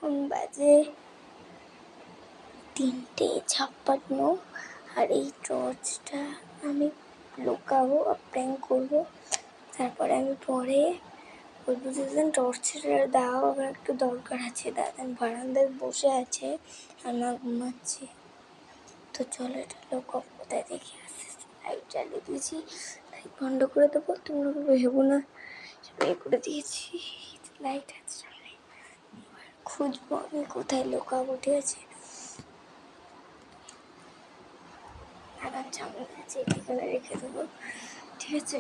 এখন বাজে 3:56। আর এই টর্চটা আমি লুকাবো, প্র্যাঙ্ক করবো। তারপরে আমি পরে বলবো যে টর্চটা দাও, আমার একটু দরকার আছে। দাদা বারান্দায় বসে আছে আর মা ঘুমাচ্ছে। তো চলো এটা লুকাবো, কোথায় দেখে আসছে। লাইট জ্বালিয়ে দিয়েছি, লাইট বন্ধ করে দেবো, তোমরা ভেবো না এ করে দিয়েছি। লাইট আছে, খুঁজবো আমি কোথায় লুকাবো। ঠিক আছে, আবার চামচ আছে, এখানে রেখে দেবো। ঠিক আছে,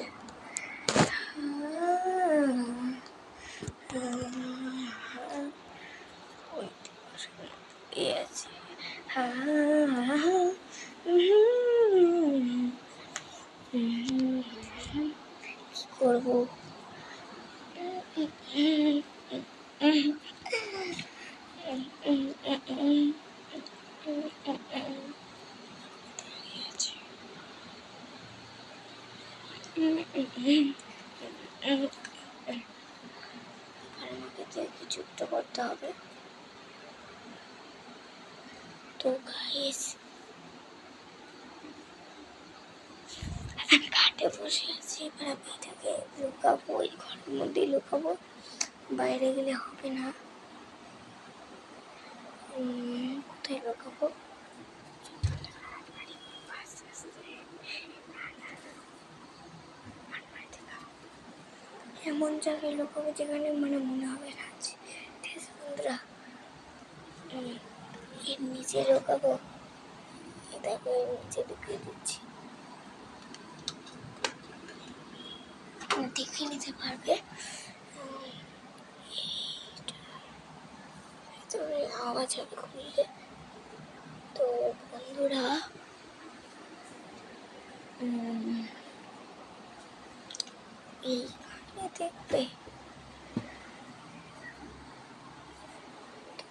এ আছে। কি করবো? আমাকে কিছু একটা করতে হবে। তো গাইস, আমি খাটে বসে আছি। এবার আমি এটাকে লুকাবো, ওই ঘরের মধ্যেই লুকাবো, বাইরে গেলে হবে না। কোথায় লুকাবো? এমন জায়গায় লুকাবো যেখানে মনে হবে না। ঠিক আছে বন্ধুরা, এর নিচে লুকাবো। এটাকে নিচে ঢুকিয়ে দিচ্ছি, দেখে নিতে পারবে। আওয়াজ হবে খুলতে। তো বন্ধুরা, এইখানে দেখবে।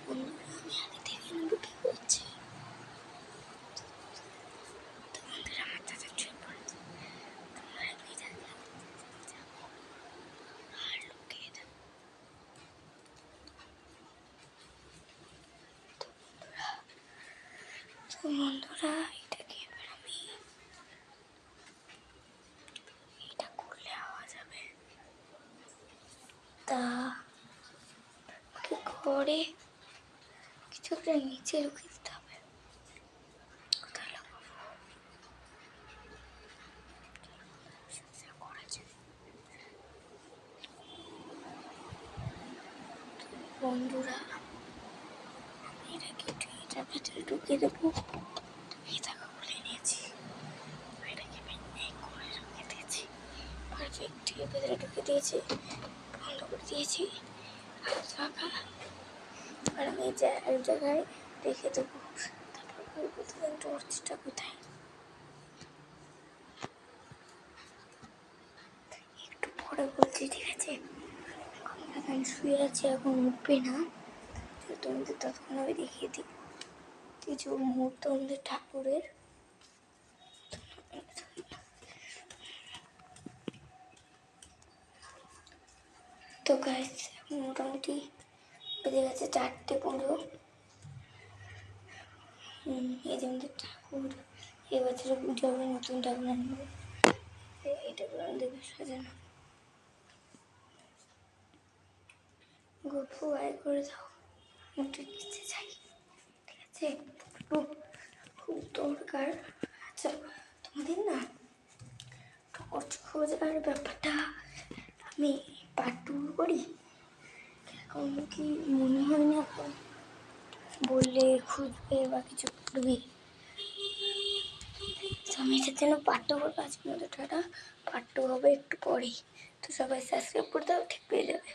বন্ধুরা, আমি আগে দেখে নেবো কি করছে। তো বন্ধুরা, আমার দাদা ছুঁয়ে পড়েছে। তোমরা আর লুকিয়ে দাও। তো বন্ধুরা, এটাকে এবার আমি এটা করলে আওয়াজ হবে। তা কি করে কিছু একটা নিচে লুকিয়ে দিতে হবে। কোথায় লাগাবো? বন্ধুরা, এটাকে এটার ভেতরে ঢুকিয়ে দেবো। এই টাকা বলে নিয়েছি, এটাকে করে ঢুকিয়ে দিয়েছি। পারফেক্ট, এর ভেতরে ঢুকিয়ে দিয়েছি, বন্ধ করে দিয়েছি। ফাঁকা। আর আমি এক জায়গায় রেখে দেবো। তারপর বলবো টর্চটা কোথায়। একটু পরে বলছি, ঠিক আছে? এখন শুয়ে আছে, এখন উঠবে না। তোমাদের ততক্ষণ আমি দেখিয়ে দিই কিছু মুহূর্ত আমাদের ঠাকুরের। তো গাইস, এখন মোটামুটি বেজে গেছে 4:15। এই যে আমাদের ঠাকুর, এবছরে পুজো হবে, নতুন ঠাকুর আনবো। এটা আমাদের সাজানো। গপু আয় করে দাও, একটু নিচে যাই। ঠিক আছে, খুব দরকার। আচ্ছা, তোমাদের না টর্চ খোঁজার ব্যাপারটা আমি পার্ট 2 করি। এখন কি মনে হয় না এখন বললে খুঁজবে বা কিছু করবে। আমি এটার জন্য পার্ট 2 করবো। আজকের মতো টাটা, পার্ট 2 হবে একটু পরেই। তো সবাই সাবস্ক্রাইব করে দাও, ঠিক পেয়ে যাবে।